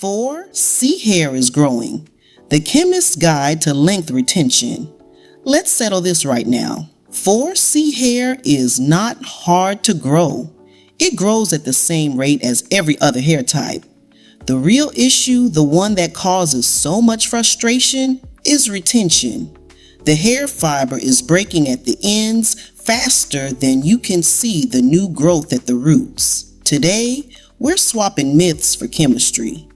4C hair is growing. The chemist's guide to length retention. Let's settle this right now. 4C hair is not hard to grow. It grows at the same rate as every other hair type. The real issue, the one that causes so much frustration, is retention. The hair fiber is breaking at the ends faster than you can see the new growth at the roots. Today, we're swapping myths for chemistry.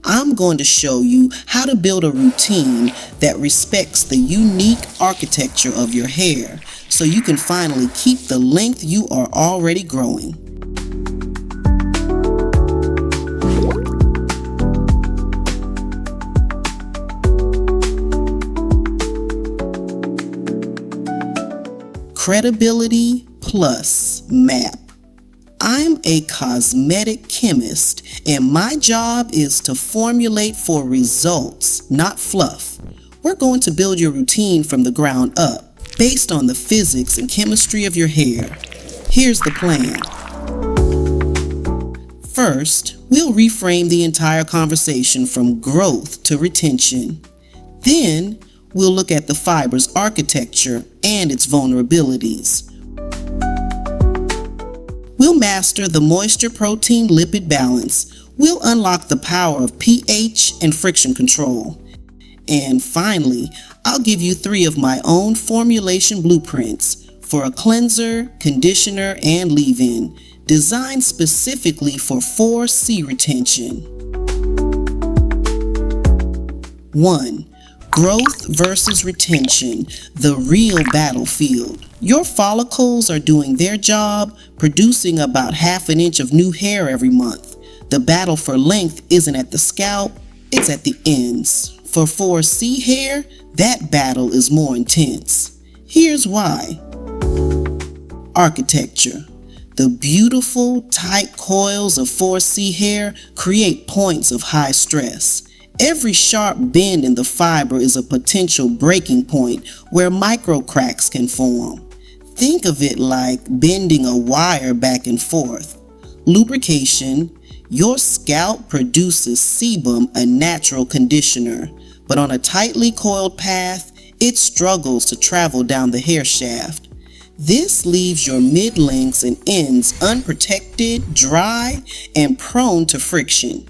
I'm going to show you how to build a routine that respects the unique architecture of your hair so you can finally keep the length you are already growing. Credibility plus map. I'm a cosmetic chemist, and my job is to formulate for results, not fluff. We're going to build your routine from the ground up, based on the physics and chemistry of your hair. Here's the plan. First, we'll reframe the entire conversation from growth to retention. Then, we'll look at the fiber's architecture and its vulnerabilities. We'll master the moisture-protein-lipid balance. We'll unlock the power of pH and friction control. And finally, I'll give you 3 of my own formulation blueprints for a cleanser, conditioner, and leave-in, designed specifically for 4C retention. 1. Growth versus retention, the real battlefield. Your follicles are doing their job, producing about ½ an inch of new hair every month. The battle for length isn't at the scalp, it's at the ends. For 4C hair, that battle is more intense. Here's why. Architecture. The beautiful, tight coils of 4C hair create points of high stress. Every sharp bend in the fiber is a potential breaking point where micro cracks can form. Think of it like bending a wire back and forth. Lubrication. Your scalp produces sebum, a natural conditioner, but on a tightly coiled path, it struggles to travel down the hair shaft. This leaves your mid-lengths and ends unprotected, dry, and prone to friction.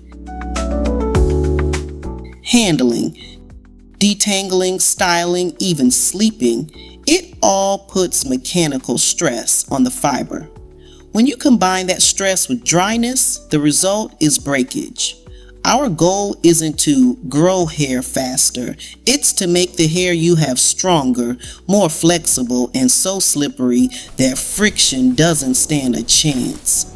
Handling, detangling, styling, even sleeping, it all puts mechanical stress on the fiber. When you combine that stress with dryness, the result is breakage. Our goal isn't to grow hair faster, it's to make the hair you have stronger, more flexible, and so slippery that friction doesn't stand a chance.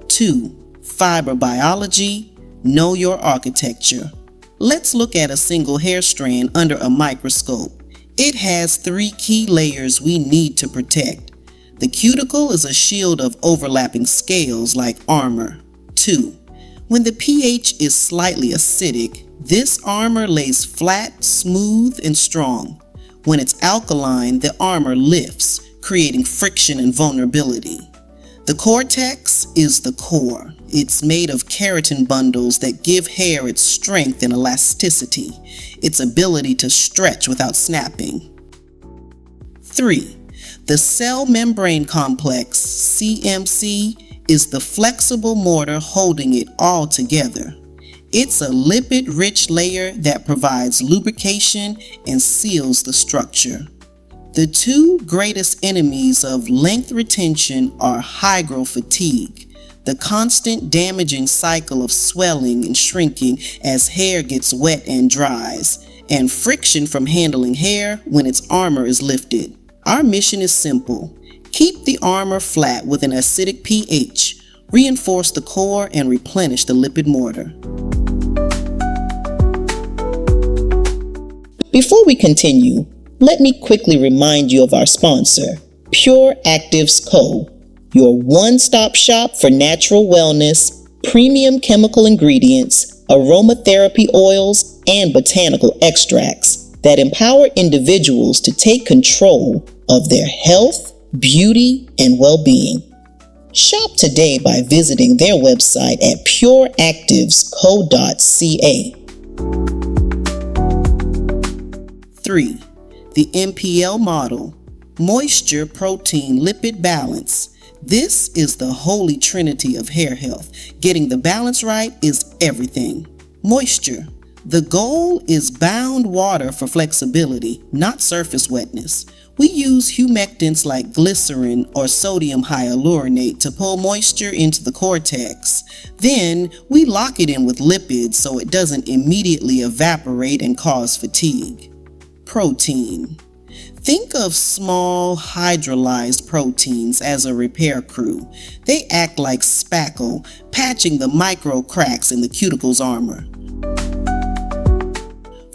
2. Fiber biology. Know your architecture. Let's look at a single hair strand under a microscope. It has 3 key layers we need to protect. The cuticle is a shield of overlapping scales like armor. 2. When the pH is slightly acidic, this armor lays flat, smooth, and strong. When it's alkaline, the armor lifts, creating friction and vulnerability. The cortex is the core. It's made of keratin bundles that give hair its strength and elasticity, its ability to stretch without snapping. 3. The cell membrane complex, CMC, is the flexible mortar holding it all together. It's a lipid-rich layer that provides lubrication and seals the structure. The 2 greatest enemies of length retention are hygrofatigue, the constant damaging cycle of swelling and shrinking as hair gets wet and dries, and friction from handling hair when its armor is lifted. Our mission is simple. Keep the armor flat with an acidic pH, reinforce the core, and replenish the lipid mortar. Before we continue, let me quickly remind you of our sponsor, Pure Actives Co., your one-stop shop for natural wellness, premium chemical ingredients, aromatherapy oils, and botanical extracts that empower individuals to take control of their health, beauty, and well-being. Shop today by visiting their website at pureactivesco.ca. 3. The MPL model, moisture, protein, lipid balance. This is the holy trinity of hair health. Getting the balance right is everything. Moisture. The goal is bound water for flexibility, not surface wetness. We use humectants like glycerin or sodium hyaluronate to pull moisture into the cortex. Then we lock it in with lipids so it doesn't immediately evaporate and cause fatigue. Protein. Think of small hydrolyzed proteins as a repair crew. They act like spackle, patching the micro cracks in the cuticle's armor.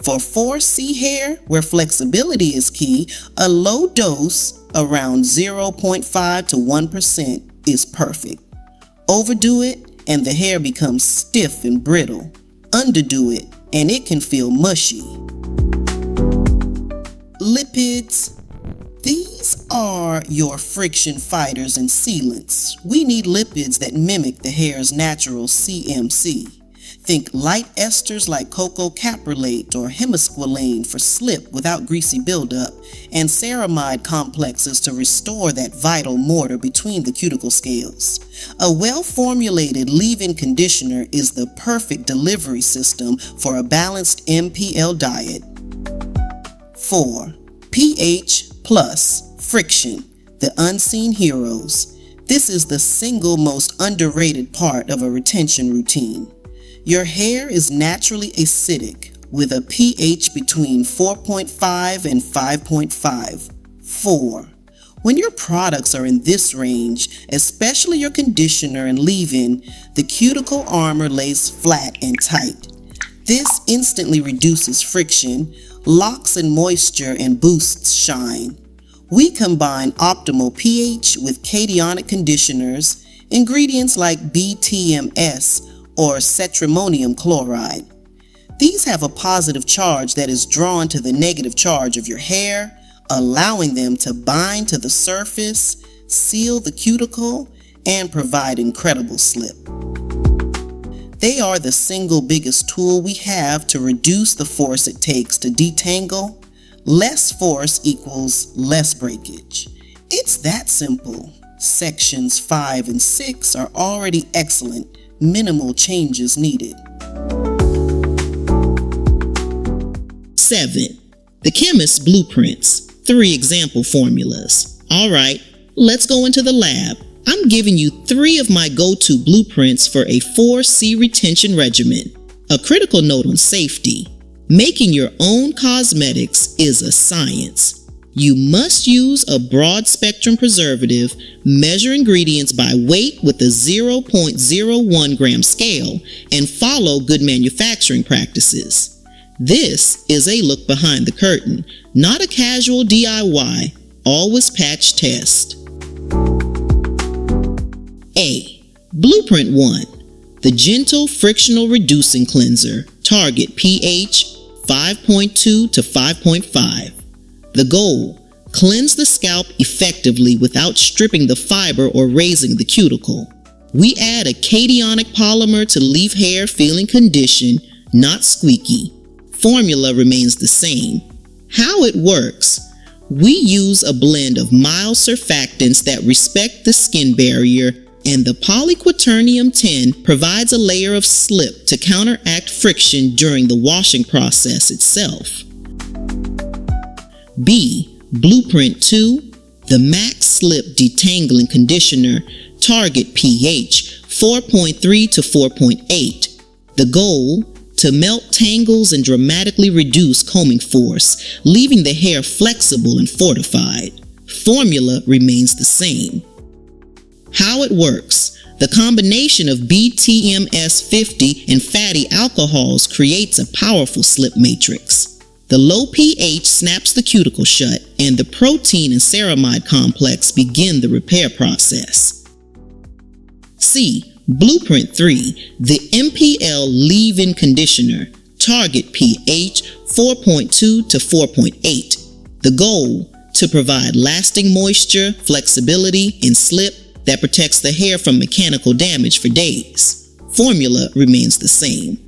For 4C hair, where flexibility is key, a low dose, around 0.5 to 1%, is perfect. Overdo it, and the hair becomes stiff and brittle. Underdo it, and it can feel mushy. Lipids. These are your friction fighters and sealants. We need lipids that mimic the hair's natural CMC. Think light esters like cocoa caprylate or hemisqualane for slip without greasy buildup, and ceramide complexes to restore that vital mortar between the cuticle scales. A well-formulated leave-in conditioner is the perfect delivery system for a balanced MPL diet. 4. pH plus friction, the unseen heroes. This is the single most underrated part of a retention routine. Your hair is naturally acidic with a pH between 4.5 and 5.5. 4. When your products are in this range, especially your conditioner and leave-in, the cuticle armor lays flat and tight. This instantly reduces friction, locks in moisture, and boosts shine. We combine optimal pH with cationic conditioners, ingredients like BTMS or cetrimonium chloride. These have a positive charge that is drawn to the negative charge of your hair, allowing them to bind to the surface, seal the cuticle, and provide incredible slip. They are the single biggest tool we have to reduce the force it takes to detangle. Less force equals less breakage. It's that simple. Sections 5 and 6 are already excellent. Minimal changes needed. 7. The chemist's blueprints. 3 example formulas. Alright, let's go into the lab. I'm giving you 3 of my go-to blueprints for a 4C retention regimen. A critical note on safety. Making your own cosmetics is a science. You must use a broad-spectrum preservative, measure ingredients by weight with a 0.01 gram scale, and follow good manufacturing practices. This is a look behind the curtain, not a casual DIY, always patch test. A. Blueprint 1. The Gentle Frictional Reducing Cleanser. Target pH 5.2 to 5.5. The goal: cleanse the scalp effectively without stripping the fiber or raising the cuticle. We add a cationic polymer to leave hair feeling conditioned, not squeaky. Formula remains the same. How it works: we use a blend of mild surfactants that respect the skin barrier, and the polyquaternium 10 provides a layer of slip to counteract friction during the washing process itself. B. Blueprint 2. The Max Slip Detangling Conditioner. Target pH 4.3 to 4.8. The goal: to melt tangles and dramatically reduce combing force, leaving the hair flexible and fortified. Formula remains the same. How it works: the combination of BTMS 50 and fatty alcohols creates a powerful slip matrix. The low pH snaps the cuticle shut, and the protein and ceramide complex begin the repair process. C. Blueprint 3. The MPL Leave-In Conditioner. Target pH 4.2 to 4.8. The goal: to provide lasting moisture, flexibility, and slip, that protects the hair from mechanical damage for days. Formula remains the same.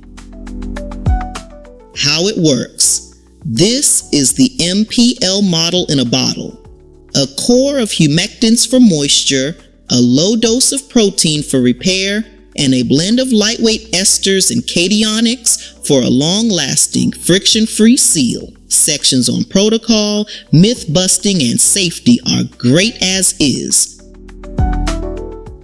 How it works. This is the MPL model in a bottle. A core of humectants for moisture, a low dose of protein for repair, and a blend of lightweight esters and cationics for a long-lasting, friction-free seal. Sections on protocol, myth-busting, and safety are great as is.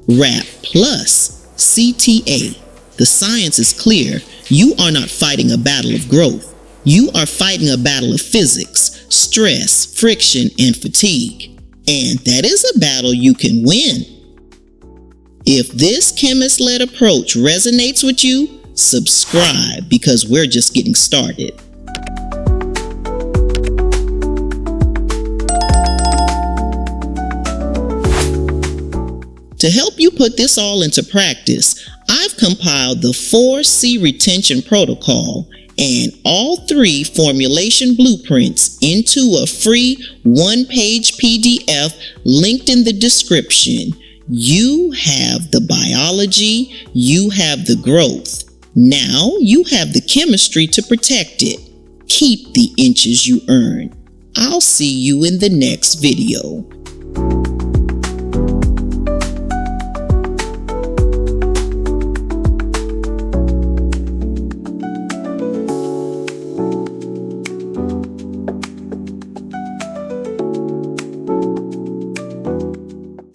Wrap Plus CTA. The science is clear. You are not fighting a battle of growth. You are fighting a battle of physics, stress, friction, and fatigue. And that is a battle you can win. If this chemist-led approach resonates with you, subscribe because we're just getting started. To help you put this all into practice, I've compiled the 4C retention protocol and all 3 formulation blueprints into a free 1-page PDF linked in the description. You have the biology, you have the growth. Now you have the chemistry to protect it. Keep the inches you earn. I'll see you in the next video.